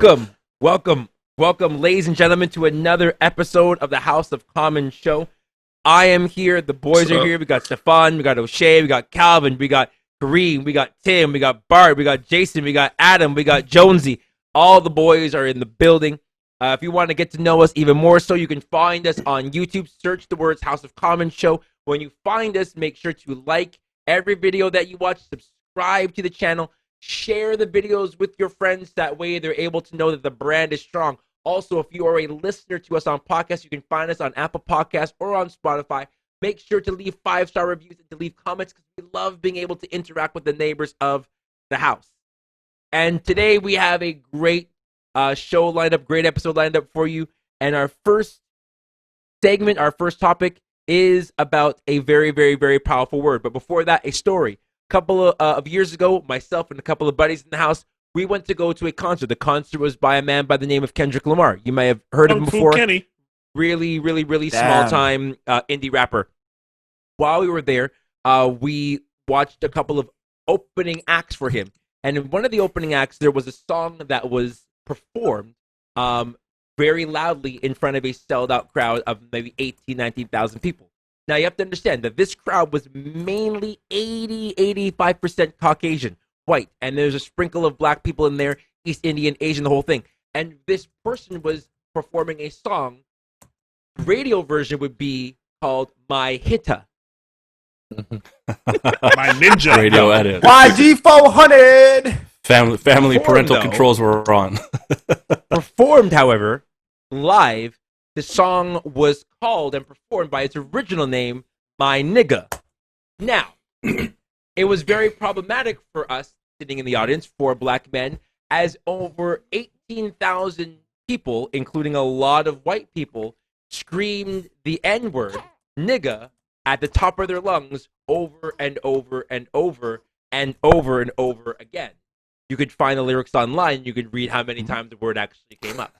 Welcome, ladies and gentlemen, to another episode of the House of Common show. I am here. The boys are here. We got Stefan, we got O'Shea, we got Calvin, we got Kareem, we got Tim, we got Bart, we got Jason, we got Adam, we got Jonesy. All the boys are in the building. If you want to get to know us even more so, you can find us on YouTube. Search the words House of Common show. When you find us, make sure to like every video that you watch, subscribe to the channel, share the videos with your friends. That way they're able to know that the brand is strong. Also, if you are a listener to us on podcasts, you can find us on Apple Podcasts or on Spotify. Make sure to leave 5-star reviews and to leave comments because we love being able to interact with the neighbors of the house. And today we have a great show lined up, great episode lined up for you. And our first segment, our first topic is about a very, very, very powerful word. But before that, a story. A couple of years ago, myself and a couple of buddies in the house, we went to go to a concert. The concert was by a man by the name of Kendrick Lamar. You may have heard of him before. Kenny. Really, really, really small-time indie rapper. While we were there, we watched a couple of opening acts for him. And in one of the opening acts, there was a song that was performed very loudly in front of a sold-out crowd of maybe 18,000, 19,000 people. Now, you have to understand that this crowd was mainly 85% Caucasian, white, and there's a sprinkle of black people in there, East Indian, Asian, the whole thing. And this person was performing a song. The radio version would be called My Hitta. My ninja radio edit. YG400. Family parental controls were on. Performed, however, live, the song was called and performed by its original name, My Nigga. Now, it was very problematic for us sitting in the audience, for black men, as over 18,000 people, including a lot of white people, screamed the N-word, nigga, at the top of their lungs over and over and over and over and over again. You could find the lyrics online. You could read how many times the word actually came up.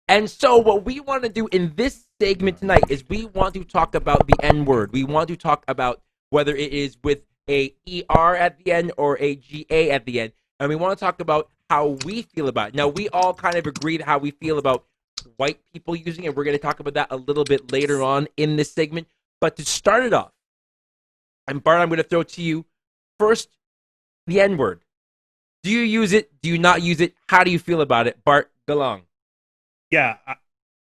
And so what we want to do in this segment tonight is we want to talk about the N-word. We want to talk about whether it is with a ER at the end or a GA at the end. And we want to talk about how we feel about it. Now, we all kind of agreed how we feel about white people using it. We're going to talk about that a little bit later on in this segment. But to start it off, and Bart, I'm going to throw it to you. First, the N-word. Do you use it? Do you not use it? How do you feel about it? Bart, belong. Yeah,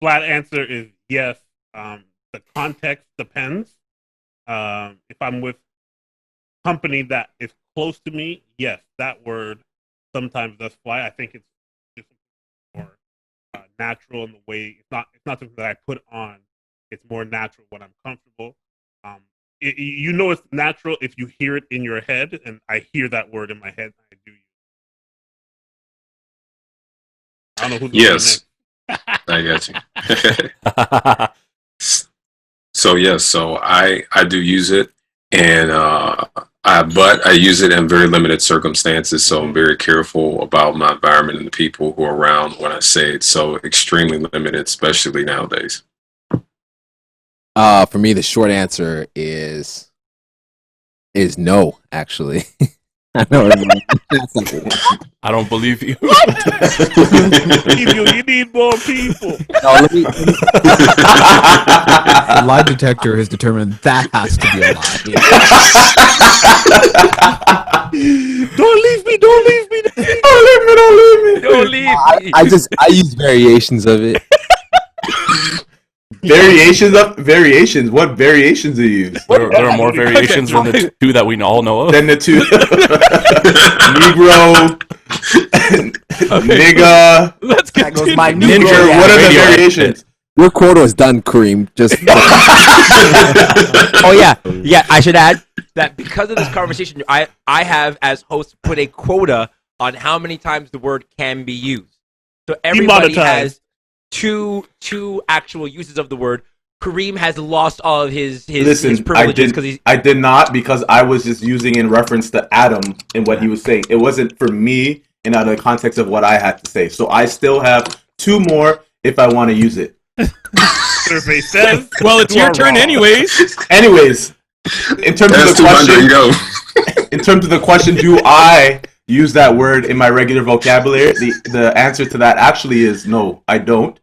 flat answer is yes. The context depends. If I'm with company that is close to me, yes, that word sometimes does fly. I think it's just more natural in the way it's not something that I put on. It's more natural when I'm comfortable. You know it's natural if you hear it in your head, and I hear that word in my head. I do. I don't know who's yes. I got you. So I do use it, and but I use it in very limited circumstances. So I'm very careful about my environment and the people who are around when I say it. So extremely limited, especially nowadays. For me, the short answer is no. Actually, I know. I don't believe you. You need more people. No, The lie detector has determined that has to be a lie. Don't leave me! Don't leave me! Don't leave me. I use variations of it. Variations. What variations do you use? There are more variations than the two that we all know of. Than the two. Negro, nigga. Let's get Goes my Ninja. ninja. What are the Radio variations? Your quota is done, Kareem. Just Oh yeah. I should add that because of this conversation, I have as host put a quota on how many times the word can be used. So everybody has two actual uses of the word. Kareem has lost all of his privileges because I did not, because I was just using in reference to Adam and what he was saying. It wasn't for me and out of the context of what I had to say. So I still have two more if I want to use it. Survey says. Well, it's your turn anyways. Anyways, in terms of the question, do I use that word in my regular vocabulary? The answer to that actually is no, I don't.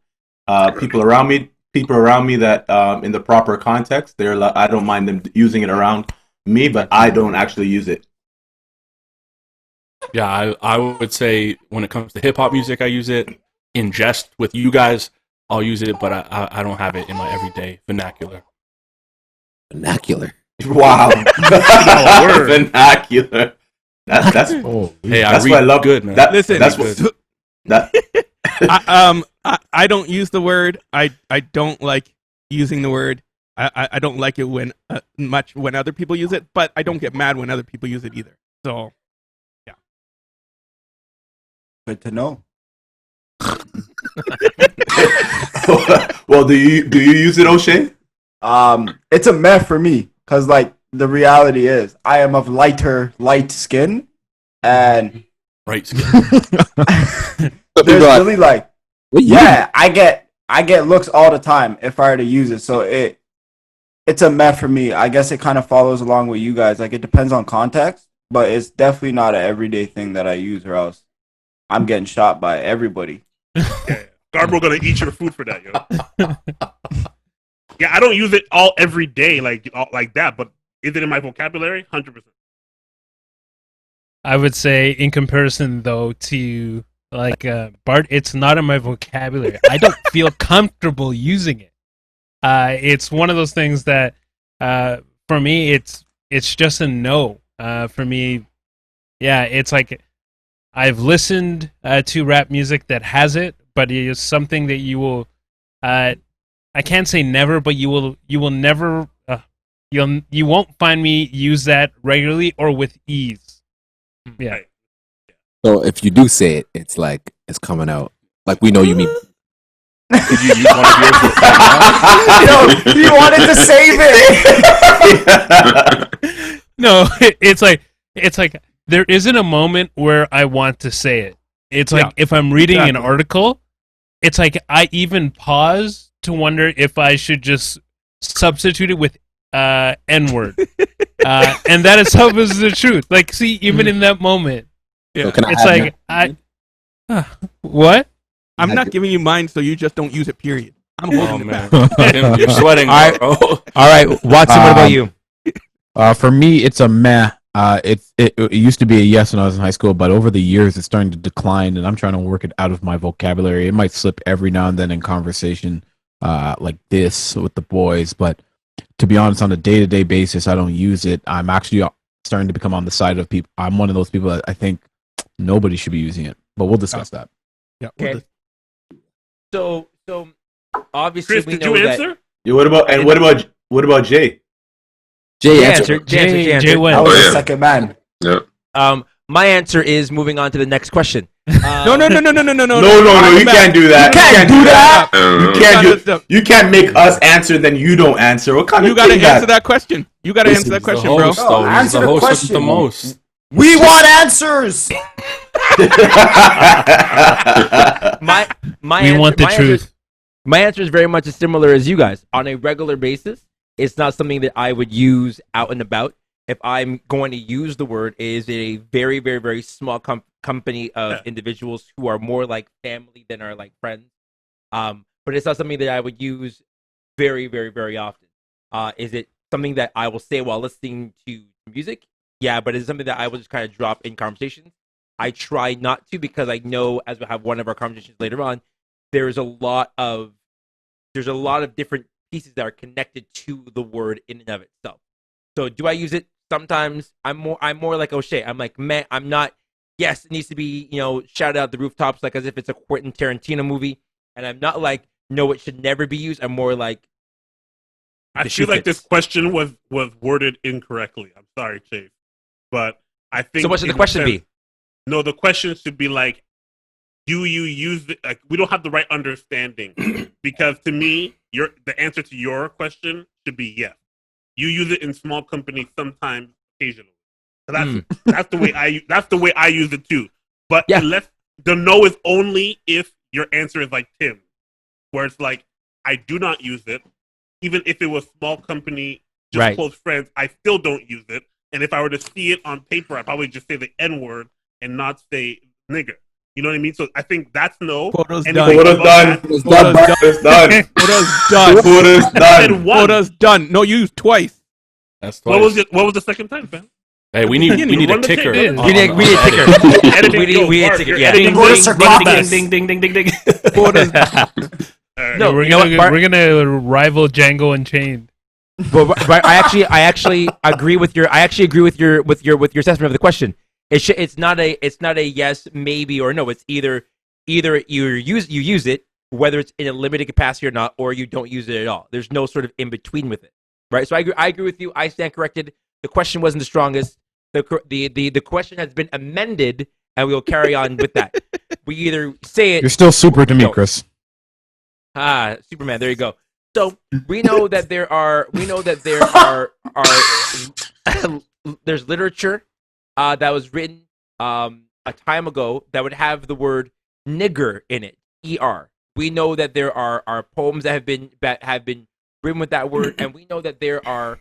People around me that in the proper context, I don't mind them using it around me, but I don't actually use it. Yeah, I would say when it comes to hip hop music, I use it in jest with you guys. I'll use it, but I don't have it in my everyday vernacular. Vernacular. Wow. Vernacular. That's Hey, that's I why I read love good, man. that. Listen, That's what that. I don't use the word. I don't like using the word. I don't like it when much when other people use it, but I don't get mad when other people use it either. So, yeah. Good to know. Well, do you use it, O'Shea? It's a meh for me because like the reality is I am of light skin, and Right. there's really like I get looks all the time if I were to use it. So it's a meh for me. I guess it kind of follows along with you guys. Like it depends on context, but it's definitely not an everyday thing that I use, or else I'm getting shot by everybody. Yeah. Garbo gonna eat your food for that, yo. Yeah, I don't use it every day like that, but is it in my vocabulary? 100%. I would say, in comparison though to like Bart, it's not in my vocabulary. I don't feel comfortable using it. It's one of those things that for me, it's just a no. For me, yeah, it's like I've listened to rap music that has it, but it is something that you will. I can't say never, but you will never. You won't find me use that regularly or with ease. Yeah. Right. So if you do say it, it's like it's coming out. Like we know you mean. Could you use one of yours with that? No, you wanted to save it. No, it's like there isn't a moment where I want to say it. It's like if I'm reading an article, it's like I even pause to wonder if I should just substitute it with N-word. And that itself is the truth. Like, see, even in that moment, So it's like what? I'm not giving you mine, so you just don't use it. Period. I'm holding it back. Tim, you're sweating, bro. All right, Watson. What about you? For me, it's a meh. It used to be a yes when I was in high school, but over the years, it's starting to decline, and I'm trying to work it out of my vocabulary. It might slip every now and then in conversation, like this with the boys, but to be honest, on a day-to-day basis, I don't use it. I'm actually starting to become on the side of people. I'm one of those people that I think nobody should be using it, but we'll discuss that. Yeah. Okay. So obviously Chris, we did know you that. answer? Yeah, what about Jay? Jay answered. Jay went. I was Oh, the yeah. second man. Yeah. My answer is moving on to the next question. No. No, you can't do that. You can't do that. You can't make us answer, then you don't answer. What kind You of got to thing answer that? that question. You got to answer that question, bro. Host, though. He's answer the the host with question. the most. We want answers. We want the truth. My answer is very much as similar as you guys. On a regular basis, it's not something that I would use out and about. If I'm going to use the word, it is a very, very, very small company of individuals who are more like family than are like friends. But it's not something that I would use very, very, very often. Is it something that I will say while listening to music? Yeah, but it's something that I will just kind of drop in conversations. I try not to because I know, as we'll have one of our conversations later on, there's a lot of different pieces that are connected to the word in and of itself. So do I use it? Sometimes I'm more like O'Shea. I'm like, man, I'm not. Yes, it needs to be, shouted out the rooftops like as if it's a Quentin Tarantino movie. And I'm not like, no, it should never be used. I'm more like, I feel like this question was worded incorrectly. I'm sorry, Chase, but I think. So what should the question be? No, the question should be like, do you use it? Like, we don't have the right understanding because to me, the answer to your question should be yes. You use it in small companies sometimes, occasionally. So that's the way I use it too. But unless the no is only if your answer is like Tim, where it's like I do not use it, even if it was small company, just close friends, I still don't use it. And if I were to see it on paper, I'd probably just say the N word and not say nigger. You know what I mean? So I think that's no. Quota's Anything done. above that- Quota's done. Quota's done. Quota's done. Quota's done. Quota's I done. said one. Quota's done. No, you used twice. That's twice. What was the second time, fam? Hey, we need a Run the ticker. tape. on- We need on a the ticker. edit. Editing, We need- yo, we need Mark, to get- you're yeah. editing Go to this. sarcophagus. Ding ding ding ding ding ding. Quota's No, we're you know gonna what, Bart? we're gonna rival Django Unchained. But I actually agree with your assessment of the question. It's not a yes, maybe, or no. It's either you use it, whether it's in a limited capacity or not, or you don't use it at all. There's no sort of in between with it, right? So I agree with you. I stand corrected. The question wasn't the strongest. The question has been amended, and we will carry on with that. We either say it. You're still super to me, No. Chris. Superman. There you go. So we know that there are there's literature that was written a time ago that would have the word nigger in it, er. We know that there are poems that have been written with that word, and we know that there are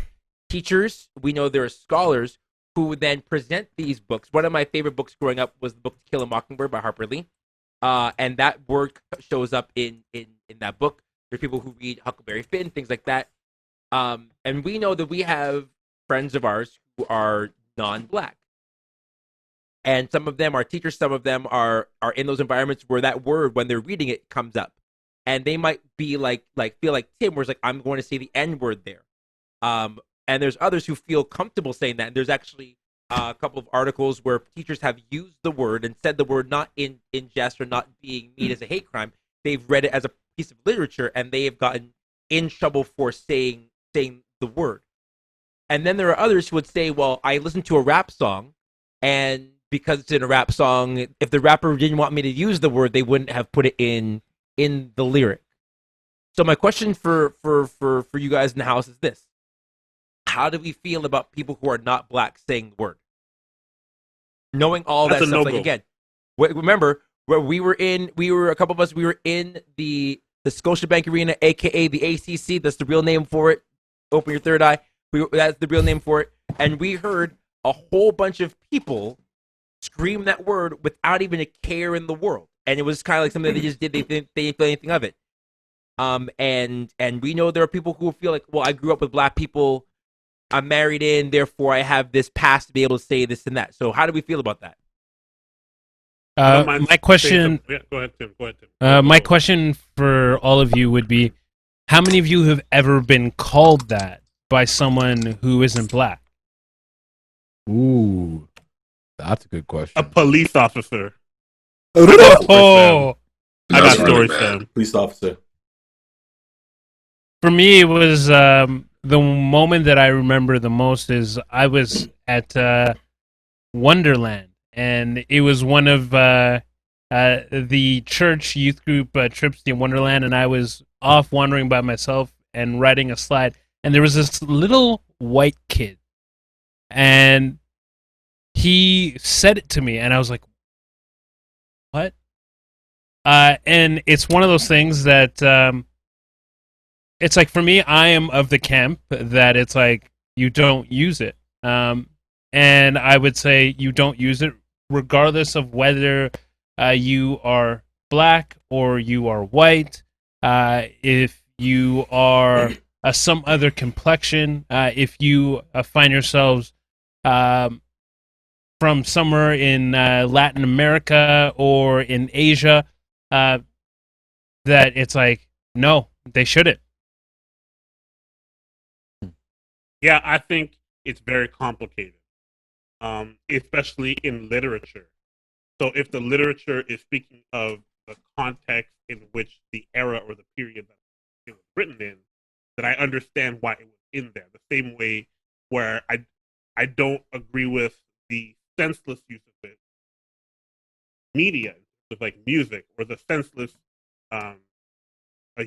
teachers. We know there are scholars who would then present these books. One of my favorite books growing up was the book "To Kill a Mockingbird" by Harper Lee, and that word shows up in that book. There's people who read Huckleberry Finn, things like that. And we know that we have friends of ours who are non-black. And some of them are teachers, some of them are in those environments where that word, when they're reading it, comes up. And they might be feel like Tim, where it's like, I'm going to say the N-word there. And there's others who feel comfortable saying that. And there's actually a couple of articles where teachers have used the word and said the word not in jest or not being mean as a hate crime. They've read it as a piece of literature, and they have gotten in trouble for saying the word. And then there are others who would say, well, I listened to a rap song, and because it's in a rap song, if the rapper didn't want me to use the word, they wouldn't have put it in the lyric. So my question for you guys in the house is this: how do we feel about people who are not black saying the word? Knowing all That's that a stuff, no-go. like, again, remember where we were in the Scotiabank Arena, aka the ACC. That's the real name for it. Open your third eye. That's the real name for it. And we heard a whole bunch of people scream that word without even a care in the world. And it was kind of like something they just did. They didn't think anything of it. And we know there are people who feel like, well, I grew up with black people. I'm married in, therefore I have this past to be able to say this and that. So how do we feel about that? My question. Yeah, go ahead, Tim. My question for all of you would be: how many of you have ever been called that by someone who isn't black? Ooh, that's a good question. A police officer. Oh, I got That's really stories, bad. fam. Police officer. for me, it was the moment that I remember the most is I was at Wonderland, and it was one of the church youth group trips to Wonderland, and I was off wandering by myself and riding a slide, and there was this little white kid, and he said it to me, and I was like, what? And it's one of those things that it's like, for me, I am of the camp that it's like you don't use it, and I would say you don't use it regardless of whether you are black or you are white, if you are some other complexion, if you find yourselves from somewhere in Latin America or in Asia, that it's like, no, they shouldn't. Yeah, I think it's very complicated, especially in literature. So if the literature is speaking of the context in which the era or the period that it was written in, then I understand why it was in there. The same way where I don't agree with the senseless use of it, media, with like music, or the senseless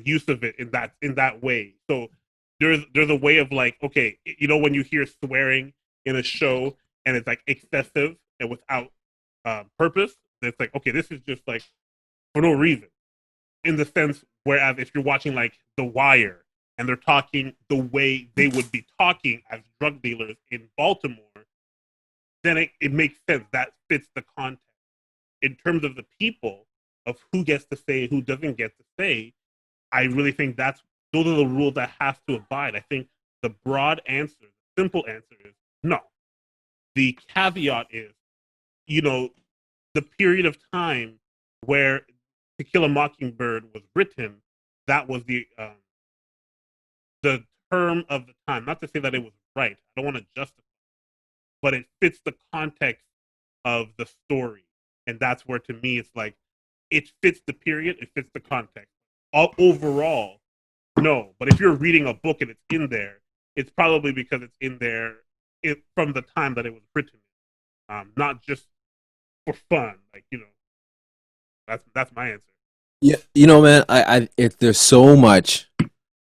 use of it in that way. So there's a way of like, okay, you know, when you hear swearing in a show and it's like excessive and without purpose, it's like, okay, this is just like for no reason. In the sense, whereas if you're watching like The Wire and they're talking the way they would be talking as drug dealers in Baltimore, then it makes sense. That fits the context. In terms of the people, of who gets to say, who doesn't get to say, I really think those are the rules that have to abide. I think the broad answer, the simple answer is no. The caveat is, the period of time where To Kill a Mockingbird was written, that was the term of the time. Not to say that it was right. I don't want to justify it, but it fits the context of the story. And that's where, to me, it's like, it fits the period, it fits the context. Overall, no. But if you're reading a book and it's in there, it's probably because it's in there from the time that it was written. Not just for fun. That's my answer. Yeah, man, there's so much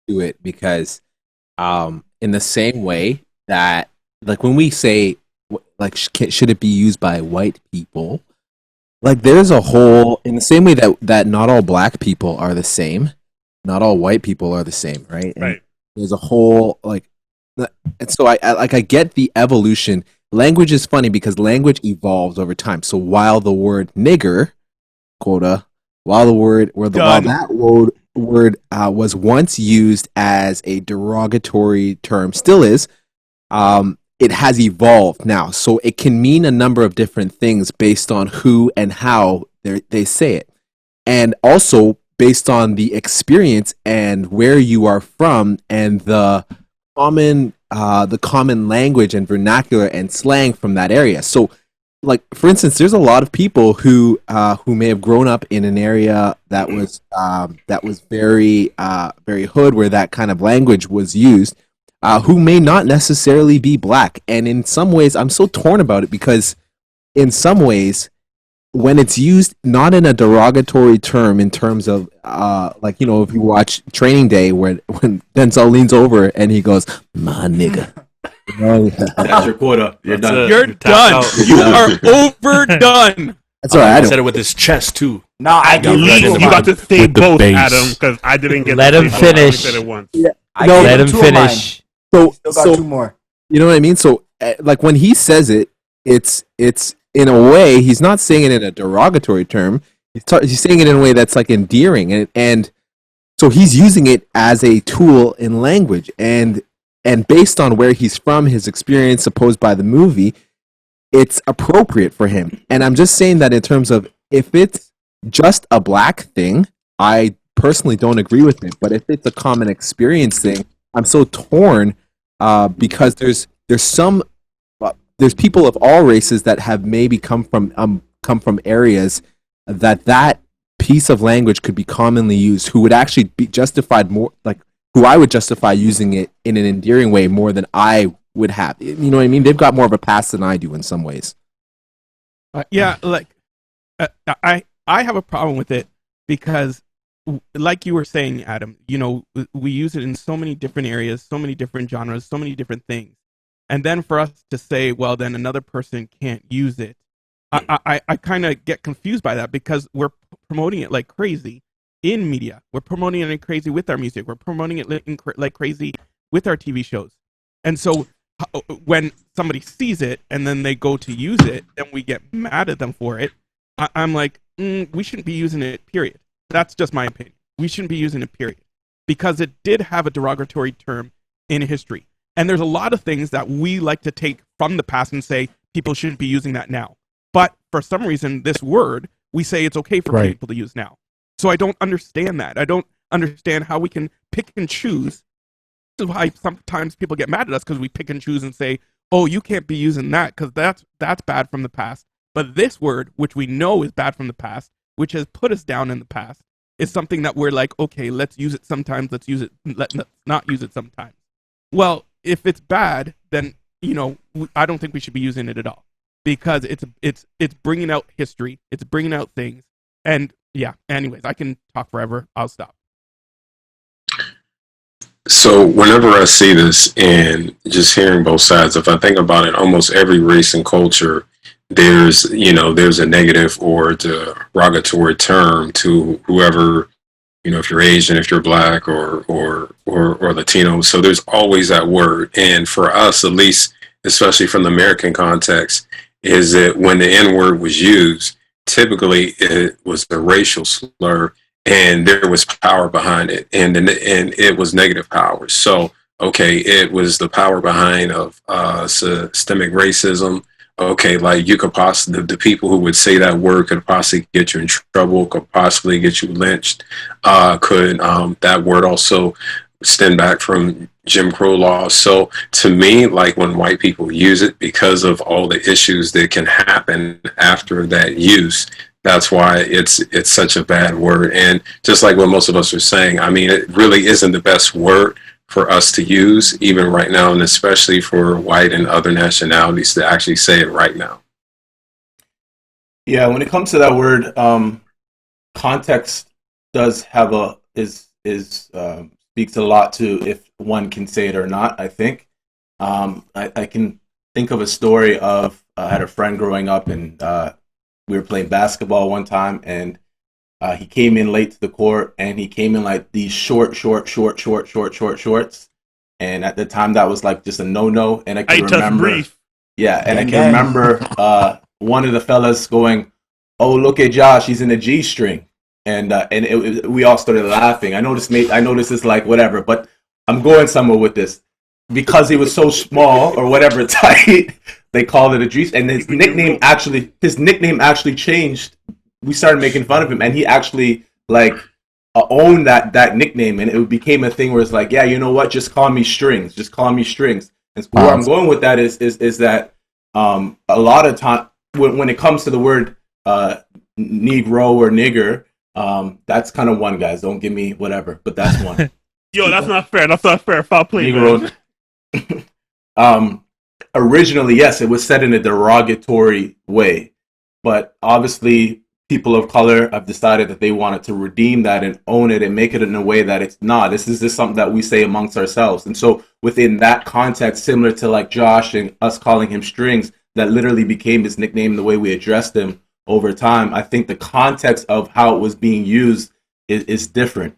to it because, in the same way that, like, when we say, like, should it be used by white people? Like, there's a whole, in the same way that not all black people are the same, not all white people are the same, right? And right. There's a whole, like, and so I get the evolution. Language is funny because language evolves over time. So while the word nigger, while that word was once used as a derogatory term, still is, it has evolved now. So it can mean a number of different things based on who and how they say it. And also based on the experience and where you are from and the common language and vernacular and slang from that area. So, like, for instance, there's a lot of people who may have grown up in an area that was very very hood, where that kind of language was used, who may not necessarily be black. And in some ways, I'm so torn about it because in some ways, when it's used not in a derogatory term, in terms of if you watch Training Day, when Denzel leans over and he goes, "My nigga." That's your quota. You're done. You're done. You are overdone. That's all right. I said it with his chest too. No, I get You got to say With the both, bass. Adam, because I didn't get Let to him say both. I only finish. said it once. Yeah. No, Let him two of mine. finish. Still got So two more. you know what I mean? So like when he says it, it's in a way he's not saying it in a derogatory term. He's saying it in a way that's like endearing, and so he's using it as a tool in language, and based on where he's from, his experience supposed by the movie, it's appropriate for him. And I'm just saying that in terms of, if it's just a black thing, I personally don't agree with it. But if it's a common experience thing, I'm so torn because there's people of all races that have maybe come from areas that piece of language could be commonly used, who would actually be justified more, like, who I would justify using it in an endearing way more than I would have. You know what I mean? They've got more of a past than I do in some ways. I have a problem with it because, like you were saying, Adam, we use it in so many different areas, so many different genres, so many different things. And then for us to say, well, then another person can't use it, I kind of get confused by that, because we're promoting it like crazy in media. We're promoting it like crazy with our music. We're promoting it like crazy with our TV shows. And so when somebody sees it and then they go to use it, and we get mad at them for it, I'm like, we shouldn't be using it, period. That's just my opinion. We shouldn't be using it, period. Because it did have a derogatory term in history. And there's a lot of things that we like to take from the past and say people shouldn't be using that now. But for some reason, this word, we say it's okay for people to use now. So I don't understand that. I don't understand how we can pick and choose. This is why sometimes people get mad at us, because we pick and choose and say, oh, you can't be using that because that's bad from the past. But this word, which we know is bad from the past, which has put us down in the past, is something that we're like, okay, let's use it sometimes, let's not use it sometimes. Well, if it's bad, then, I don't think we should be using it at all, because it's bringing out history, it's bringing out things. And yeah, anyways, I can talk forever. I'll stop. So whenever I see this and just hearing both sides, if I think about it, almost every race and culture, there's a negative or derogatory term to whoever, if you're Asian, if you're black, or Latino. So there's always that word. And for us, at least, especially from the American context, is that when the N word was used, typically it was a racial slur, and there was power behind it, and it was negative power. So okay, it was the power behind of systemic racism. Okay, like you could possibly, the people who would say that word could possibly get you in trouble, could possibly get you lynched. Could that word also stem back from Jim Crow laws? So to me, like when white people use it, because of all the issues that can happen after that use, that's why it's such a bad word. And just like what most of us are saying, I mean, it really isn't the best word for us to use even right now, and especially for white and other nationalities to actually say it right now. Yeah, when it comes to that word, context does have speaks a lot to if one can say it or not. I think I can think of a story of I had a friend growing up, and we were playing basketball one time, and he came in late to the court, and he came in like these shorts. And at the time, that was like just a no. And I can remember, yeah, and I can remember one of the fellas going, "Oh, look at Josh, he's in a G string," and we all started laughing. I noticed this like whatever, but I'm going somewhere with this because he was so small or whatever tight. They called it a G, and his nickname actually changed. We started making fun of him, and he actually like owned that nickname, and it became a thing where it's like, yeah, you know what, just call me Strings, And where I'm going with that is that a lot of time when it comes to the word Negro or nigger, that's kind of one, guys. Don't give me whatever, but that's one. Yo, that's not fair. That's not fair. Foul play, Negro. Originally, yes, it was said in a derogatory way, but obviously people of color have decided that they wanted to redeem that and own it and make it in a way that it's not. This is just something that we say amongst ourselves. And so within that context, similar to like Josh and us calling him Strings, that literally became his nickname, the way we addressed him over time. I think the context of how it was being used is different.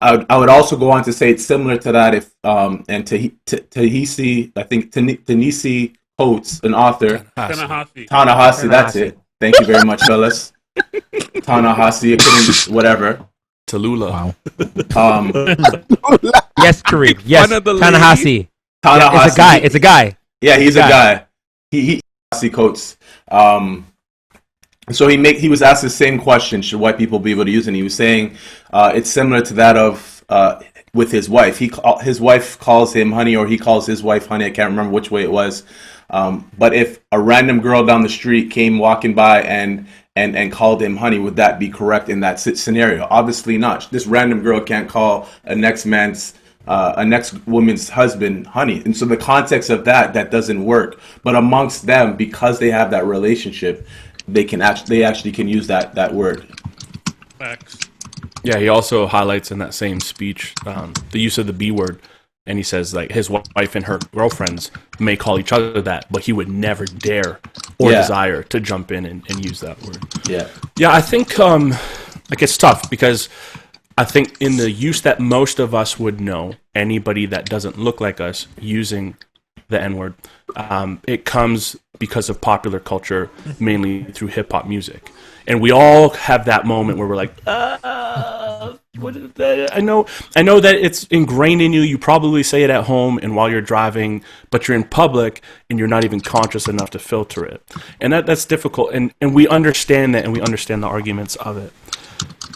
I would also go on to say it's similar to that if and Tahisi, I think Tanisi Coates, an author. Ta-Nehisi, that's it. Thank you very much, fellas. Ta-Nehisi, whatever. Tallulah. Wow. Yes, Kareem. Yes, Ta-Nehisi. Ta-Nehisi. It's a guy. Yeah, he's a guy. He Coates. So he was asked the same question: should white people be able to use it? And he was saying it's similar to that of with his wife. His wife calls him honey, or he calls his wife honey. I can't remember which way it was. But if a random girl down the street came walking by and called him honey, would that be correct in that scenario? Obviously not. This random girl can't call a next woman's husband honey, and so the context of that doesn't work. But amongst them, because they have that relationship, they actually can use that word. Facts. Yeah, he also highlights in that same speech the use of the B word, and he says like his wife and her girlfriends may call each other that, but he would never dare or desire to jump in and use that word. Yeah, I think like it's tough because I think in the use that most of us would know, anybody that doesn't look like us using the N-word, it comes because of popular culture, mainly through hip-hop music. And we all have that moment where we're like, what is that? I know that it's ingrained in you. You probably say it at home and while you're driving, but you're in public and you're not even conscious enough to filter it. And that's difficult. And we understand that, and we understand the arguments of it.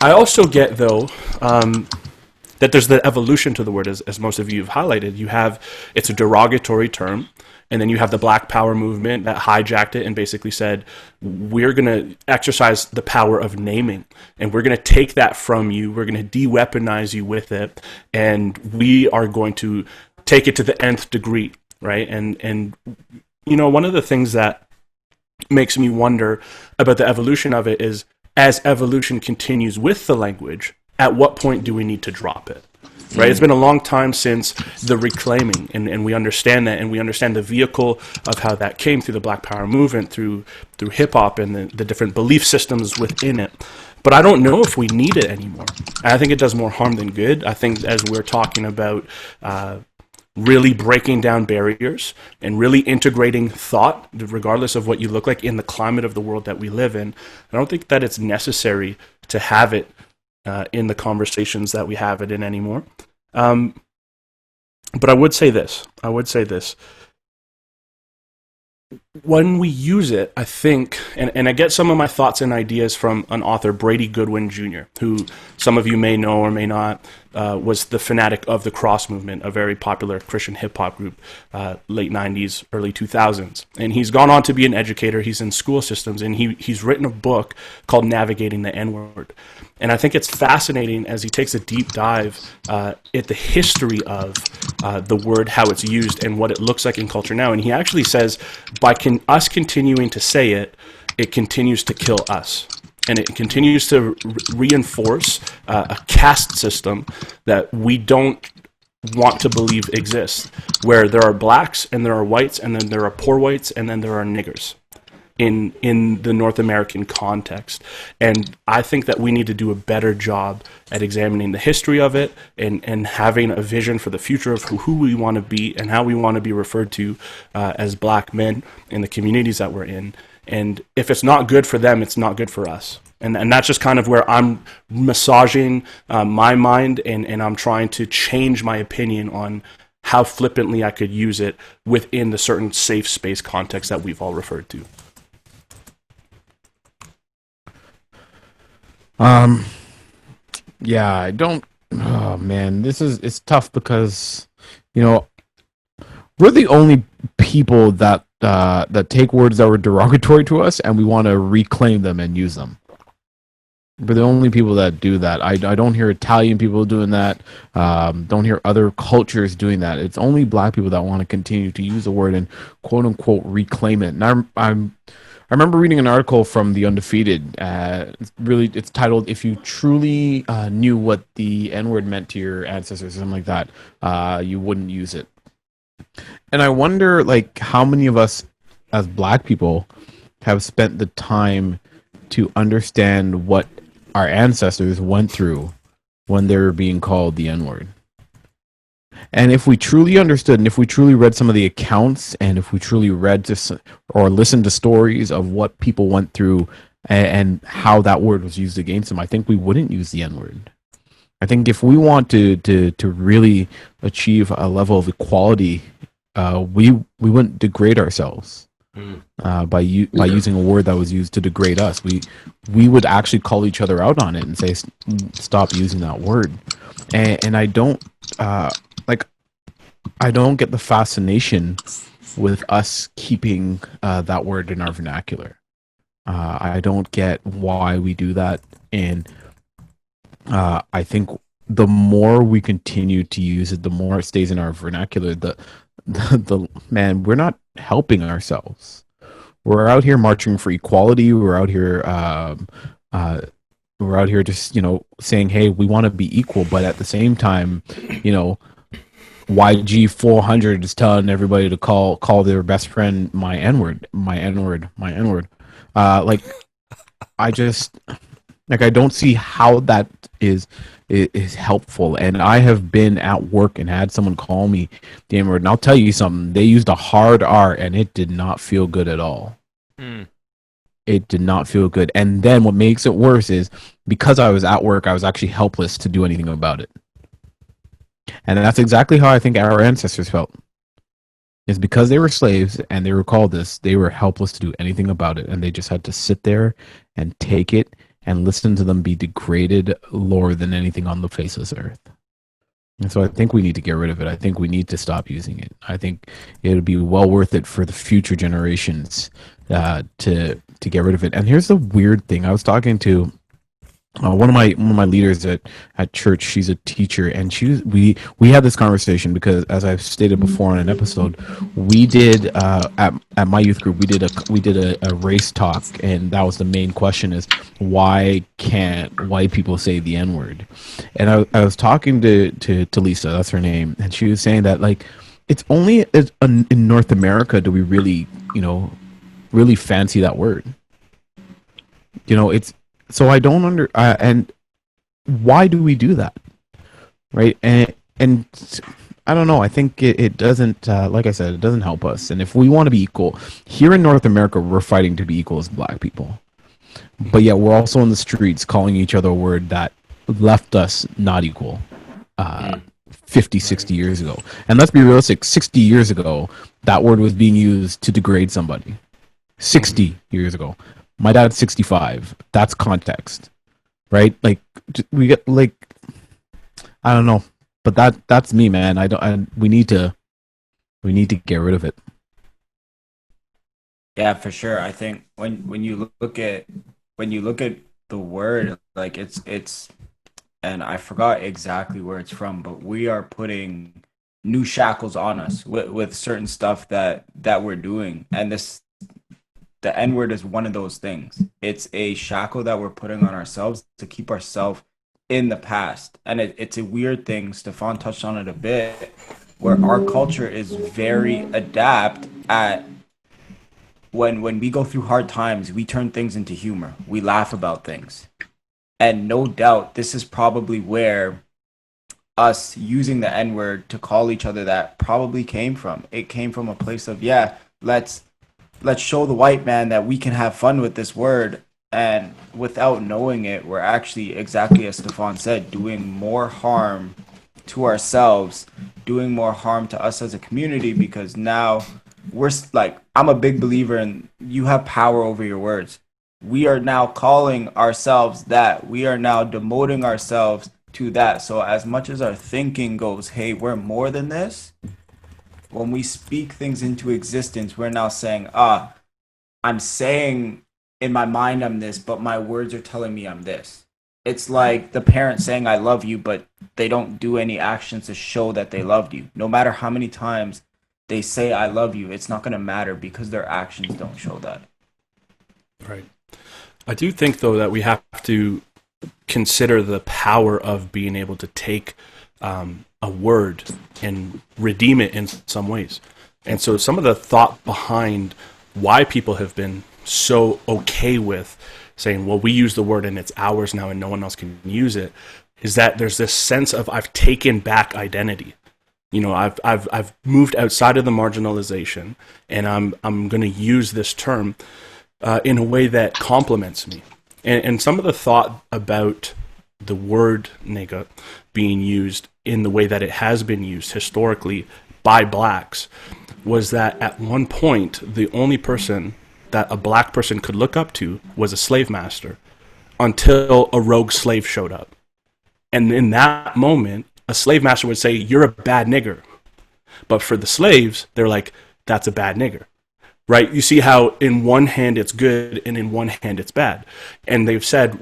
I also get, though, that there's the evolution to the word, as most of you have highlighted. It's a derogatory term, and then you have the Black Power movement that hijacked it and basically said, we're going to exercise the power of naming, and we're going to take that from you, we're going to de-weaponize you with it, and we are going to take it to the nth degree, right? And you know, one of the things that makes me wonder about the evolution of it is, as evolution continues with the language, at what point do we need to drop it? Right? It's been a long time since the reclaiming, and we understand that, and we understand the vehicle of how that came through the Black Power movement, through hip-hop and the different belief systems within it. But I don't know if we need it anymore. I think it does more harm than good. I think as we're talking about really breaking down barriers and really integrating thought, regardless of what you look like, in the climate of the world that we live in. I don't think that it's necessary to have it in the conversations that we have it in anymore. But I would say this. When we use it, I think, and I get some of my thoughts and ideas from an author, Brady Goodwin Jr., who some of you may know or may not, was the fanatic of the Cross movement, a very popular Christian hip-hop group, late 90s, early 2000s. And he's gone on to be an educator. He's in school systems, and he's written a book called Navigating the N-Word. And I think it's fascinating as he takes a deep dive at the history of the word, how it's used, and what it looks like in culture now. And he actually says, by us continuing to say it, it continues to kill us. And it continues to reinforce a caste system that we don't want to believe exists, where there are blacks, and there are whites, and then there are poor whites, and then there are niggers in the North American context. And I think that we need to do a better job at examining the history of it and having a vision for the future of who we want to be and how we want to be referred to as black men in the communities that we're in. And if it's not good for them, it's not good for us. And that's just kind of where I'm massaging my mind, and I'm trying to change my opinion on how flippantly I could use it within the certain safe space context that we've all referred to. Yeah, I don't. Oh man, it's tough because, you know, we're the only people that take words that were derogatory to us and we want to reclaim them and use them. We're the only people that do that. I don't hear Italian people doing that. Don't hear other cultures doing that. It's only black people that want to continue to use the word and quote unquote reclaim it. And I remember reading an article from The Undefeated. It's titled, "If You Truly Knew What the N-Word Meant to Your Ancestors," something like that, you wouldn't use it. And I wonder, like, how many of us as black people have spent the time to understand what our ancestors went through when they were being called the N-word. And if we truly understood, and if we truly read some of the accounts, and if we truly read or listened to stories of what people went through and how that word was used against them, I think we wouldn't use the N-word. I think if we want to really achieve a level of equality, we wouldn't degrade ourselves by using a word that was used to degrade us. We would actually call each other out on it and say, stop using that word. And I don't I don't get the fascination with us keeping that word in our vernacular. I don't get why we do that, and I think the more we continue to use it, the more it stays in our vernacular. The man, we're not helping ourselves. We're out here marching for equality. We're out here just, you know, saying, hey, we want to be equal, but at the same time, you know, YG 400 is telling everybody to call their best friend my N-word. I don't see how that is helpful. And I have been at work and had someone call me the N-word, and I'll tell you something. They used a hard R, and it did not feel good at all. It did not feel good. And then what makes it worse is because I was at work, I was actually helpless to do anything about it. And that's exactly how I think our ancestors felt. It's because they were slaves and they were called this, they were helpless to do anything about it. And they just had to sit there and take it and listen to them be degraded lower than anything on the face of this earth. And so I think we need to get rid of it. I think we need to stop using it. I think it would be well worth it for the future generations to get rid of it. And here's the weird thing. I was talking to one of my leaders at church. She's a teacher, and we had this conversation because, as I've stated before in an episode, we did at my youth group we did a race talk, and that was the main question: is why can't white people say the N-word? And I was talking to Lisa, that's her name, and she was saying that, like, it's only in North America do we really fancy that word. You know, it's. So I don't and why do we do that, right? And I don't know. I think it doesn't, like I said, it doesn't help us. And if we want to be equal, here in North America, we're fighting to be equal as black people. But yet we're also in the streets calling each other a word that left us not equal 50, 60 years ago. And let's be realistic, 60 years ago, that word was being used to degrade somebody. 60 years ago. My dad's 65. That's context. Right? Like, we get, like, I don't know. But that's me, man. We need to get rid of it. Yeah, for sure. I think when you look at the word, like it's and I forgot exactly where it's from, but we are putting new shackles on us with certain stuff that we're doing, and the N word is one of those things. It's a shackle that we're putting on ourselves to keep ourselves in the past, and it's a weird thing. Stefan touched on it a bit, where our culture is very adept at when we go through hard times, we turn things into humor. We laugh about things. And no doubt, this is probably where us using the N-word to call each other that probably came from. It came from a place of, yeah, let's show the white man that we can have fun with this word. And without knowing it, we're actually, exactly as Stefan said, doing more harm to ourselves, doing more harm to us as a community, because now we're like, I'm a big believer in you have power over your words. We are now calling ourselves that. We are now demoting ourselves to that. So as much as our thinking goes, hey, we're more than this, when we speak things into existence, we're now saying, I'm saying in my mind I'm this, but my words are telling me I'm this. It's like the parent saying I love you, but they don't do any actions to show that they loved you. No matter how many times they say I love you, it's not going to matter because their actions don't show that. Right. I do think, though, that we have to consider the power of being able to take a word and redeem it in some ways. And so some of the thought behind why people have been so okay with saying, well, we use the word and it's ours now and no one else can use it, is that there's this sense of I've taken back identity. You know, I've moved outside of the marginalization, and I'm going to use this term in a way that complements me. And some of the thought about the word nigga being used in the way that it has been used historically by blacks was that at one point the only person that a black person could look up to was a slave master until a rogue slave showed up. And in that moment, a slave master would say, you're a bad nigger. But for the slaves, they're like, that's a bad nigger. Right? You see how in one hand it's good and in one hand it's bad. And they've said,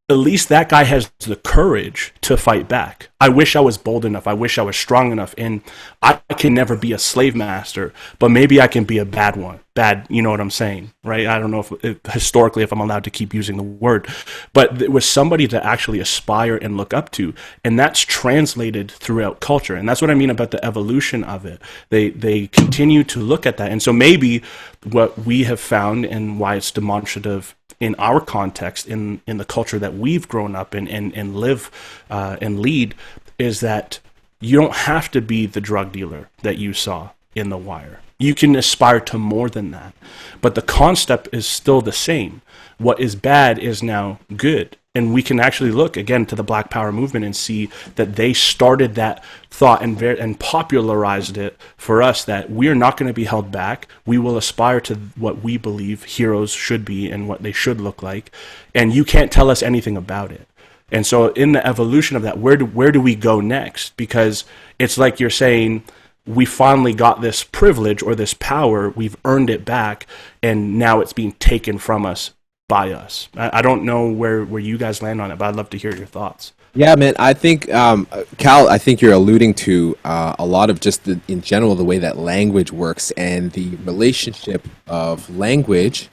at least that guy has the courage to fight back. I wish I was bold enough. I wish I was strong enough. And I can never be a slave master, but maybe I can be a bad one. Bad, you know what I'm saying, right? I don't know if historically if I'm allowed to keep using the word, but it was somebody to actually aspire and look up to. And that's translated throughout culture. And that's what I mean about the evolution of it. They continue to look at that. And so maybe what we have found and why it's demonstrative in our context, in the culture that we've grown up in and live and lead, is that you don't have to be the drug dealer that you saw in The Wire. You can aspire to more than that. But the concept is still the same. What is bad is now good. And we can actually look, again, to the Black Power movement and see that they started that thought and popularized it for us, that we are not going to be held back. We will aspire to what we believe heroes should be and what they should look like. And you can't tell us anything about it. And so in the evolution of that, where do we go next? Because it's like you're saying, we finally got this privilege or this power, we've earned it back, and now it's being taken from us by us. I don't know where you guys land on it, but I'd love to hear your thoughts. Yeah, man, I think, Cal, I think you're alluding to a lot of just in general the way that language works and the relationship of language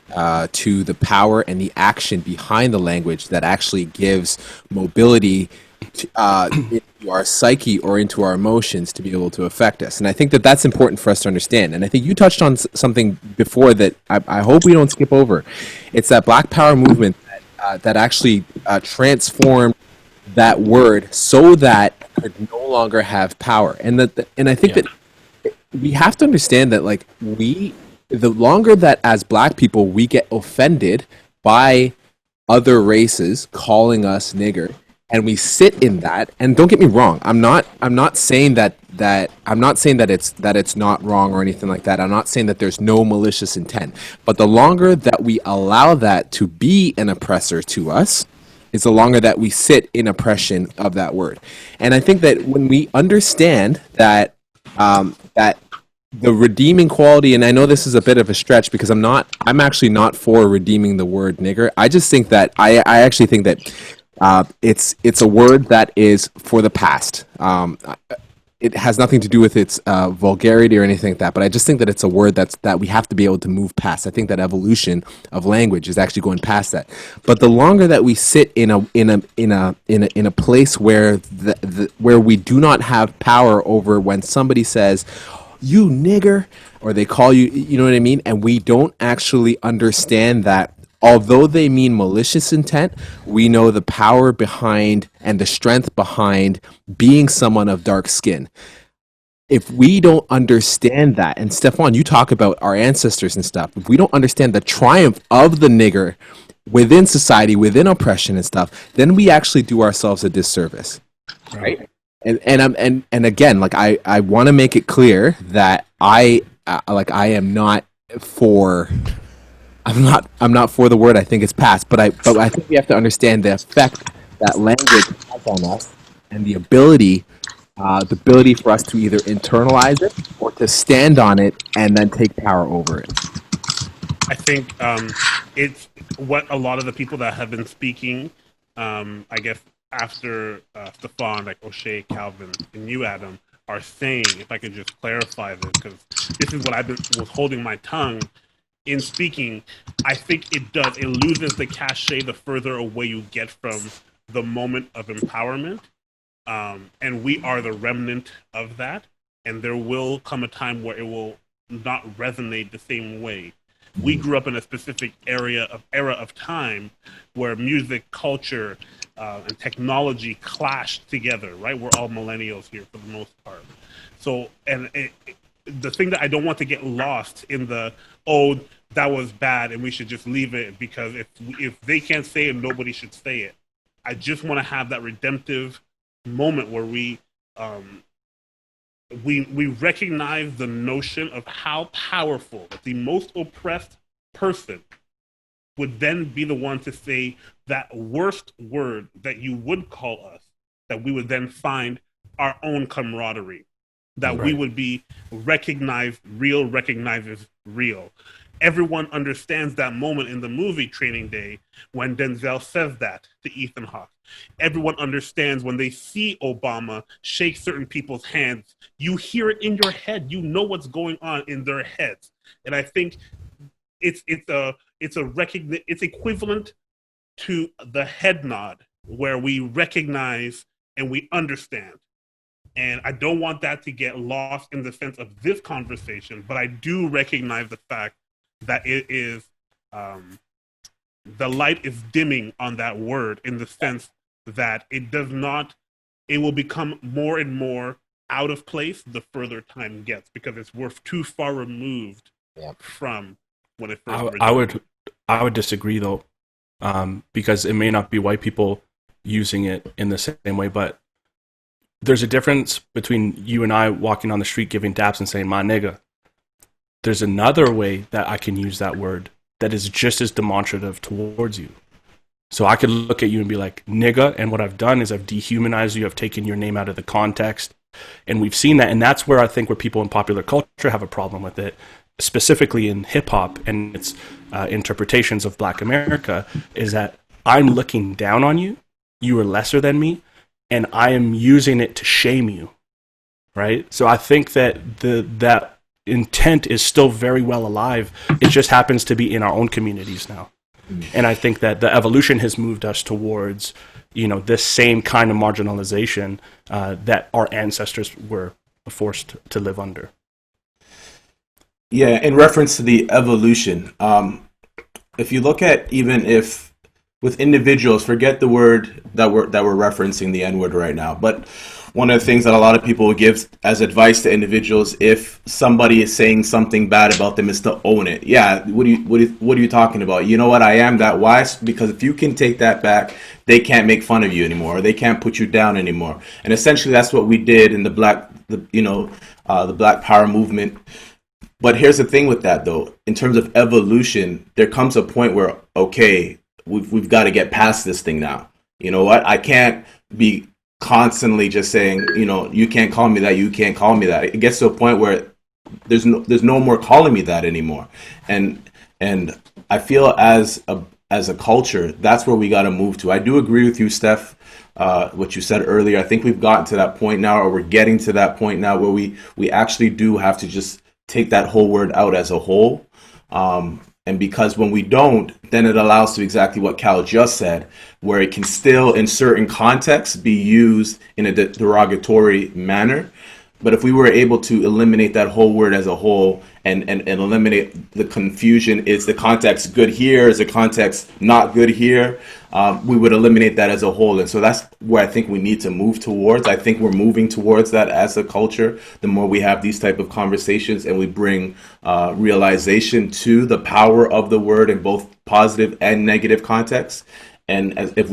to the power and the action behind the language that actually gives mobility to, into our psyche or into our emotions to be able to affect us. And I think that that's important for us to understand. And I think you touched on something before that I hope we don't skip over. It's that Black Power movement that actually transformed that word so that word no longer have power, and I think that we have to understand that like the longer that as black people we get offended by other races calling us nigger, and we sit in that, and don't get me wrong, I'm not saying that it's not wrong or anything like that. I'm not saying that there's no malicious intent, but the longer that we allow that to be an oppressor to us is the longer that we sit in oppression of that word. And I think that when we understand that that the redeeming quality, and I know this is a bit of a stretch because I'm actually not for redeeming the word nigger. I just think that I actually think that it's a word that is for the past. It has nothing to do with its vulgarity or anything like that, but I just think that it's a word that we have to be able to move past. I think that evolution of language is actually going past that. But the longer that we sit in a place where where we do not have power over when somebody says, "You nigger," or they call you, you know what I mean, and we don't actually understand that although they mean malicious intent, we know the power behind and the strength behind being someone of dark skin. If we don't understand that, and Stefan, you talk about our ancestors and stuff, if we don't understand the triumph of the nigger within society, within oppression and stuff, then we actually do ourselves a disservice. Right? And again, like I want to make it clear that I am not for I'm not for the word. I think it's past, but I think we have to understand the effect that language has on us, and the ability for us to either internalize it or to stand on it and then take power over it. I think it's what a lot of the people that have been speaking, I guess after Stefan, like O'Shea, Calvin, and you, Adam, are saying. If I could just clarify this, because this is what was holding my tongue in speaking. I think it does. It loses the cachet the further away you get from the moment of empowerment. And we are the remnant of that. And there will come a time where it will not resonate the same way. We grew up in a specific era of time where music, culture, and technology clashed together, right? We're all millennials here for the most part. So, the thing that I don't want to get lost in that was bad and we should just leave it, because if they can't say it, nobody should say it. I just want to have that redemptive moment where we recognize the notion of how powerful the most oppressed person would then be the one to say that worst word that you would call us, that we would then find our own camaraderie, that we would be recognized, real recognizes real. Everyone understands that moment in the movie Training Day when Denzel says that to Ethan Hawke. Everyone understands when they see Obama shake certain people's hands. You hear it in your head. You know what's going on in their heads. And I think it's equivalent to the head nod, where we recognize and we understand. And I don't want that to get lost in the sense of this conversation, but I do recognize the fact that it is the light is dimming on that word, in the sense that it will become more and more out of place the further time gets, because we're too far removed from when it first I would disagree though, because it may not be white people using it in the same way, but there's a difference between you and I walking on the street giving daps and saying my nigga. There's another way that I can use that word that is just as demonstrative towards you. So I could look at you and be like, nigga, and what I've done is I've dehumanized you, I've taken your name out of the context, and we've seen that, and that's where I think where people in popular culture have a problem with it, specifically in hip-hop and its interpretations of Black America, is that I'm looking down on you, you are lesser than me, and I am using it to shame you, right? So I think that that intent is still very well alive. It just happens to be in our own communities now. And I think that the evolution has moved us towards, this same kind of marginalization that our ancestors were forced to live under. Yeah, in reference to the evolution, if you look at, even if with individuals, forget the word that we're referencing, the N-word right now, but one of the things that a lot of people give as advice to individuals if somebody is saying something bad about them is to own it. Yeah, what are you talking about? You know what? I am that wise because if you can take that back, they can't make fun of you anymore. Or they can't put you down anymore. And essentially, that's what we did in the Black Power movement. But here's the thing with that, though. In terms of evolution, there comes a point where, okay, we've got to get past this thing now. You know what? I can't be constantly just saying, you can't call me that, you can't call me that. It gets to a point where there's no more calling me that anymore. And I feel as a culture, that's where we got to move to. I do agree with you, Steph, what you said earlier. I think we've gotten to that point now, or we're getting to that point now where we actually do have to just take that whole word out as a whole. And because when we don't, then it allows to exactly what Cal just said, where it can still, in certain contexts, be used in a derogatory manner. But if we were able to eliminate that whole word as a whole and eliminate the confusion, is the context good here? Is the context not good here? We would eliminate that as a whole. And so that's where I think we need to move towards. I think we're moving towards that as a culture. The more we have these type of conversations and we bring realization to the power of the word in both positive and negative contexts. And if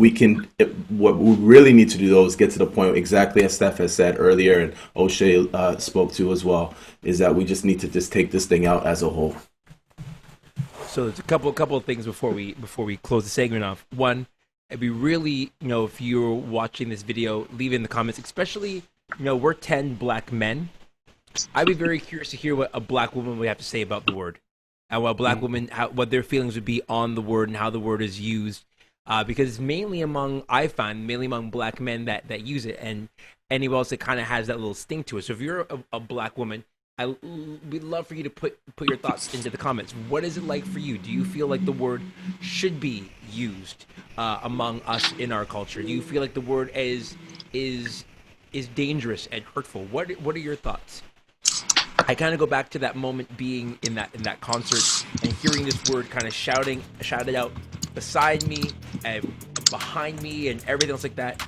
what we really need to do, though, is get to the point, exactly as Steph has said earlier, and O'Shea spoke to as well, is that we just need to just take this thing out as a whole. So there's a couple of things before we close the segment off. One, it'd be really, if you're watching this video, leave in the comments, especially, we're 10 black men. I'd be very curious to hear what a black woman would have to say about the word, and what black women, what their feelings would be on the word and how the word is used. Because it's mainly among black men that use it, and anyone else that kind of has that little sting to it. So if you're a black woman, we'd love for you to put your thoughts into the comments. What is it like for you? Do you feel like the word should be used among us in our culture? Do you feel like the word is dangerous and hurtful? What are your thoughts? I kind of go back to that moment being in that concert and hearing this word kind of shouted out beside me and behind me and everything else like that,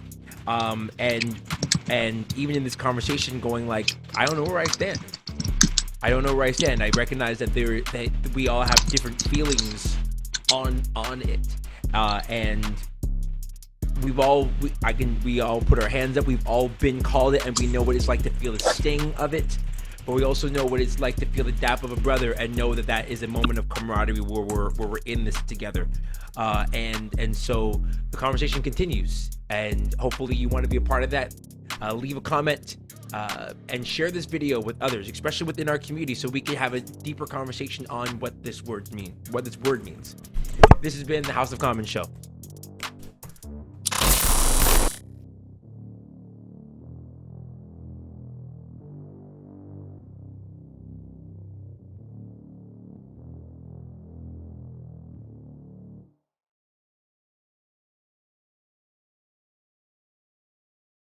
and even in this conversation going like, I don't know where I stand. I recognize that we all have different feelings on it, and we all put our hands up. We've all been called it, and we know what it's like to feel the sting of it. But we also know what it's like to feel the dap of a brother and know that is a moment of camaraderie where we're in this together. And so the conversation continues, and hopefully you want to be a part of that. Leave a comment and share this video with others, especially within our community, so we can have a deeper conversation on what this word means. This has been the House of Common Show.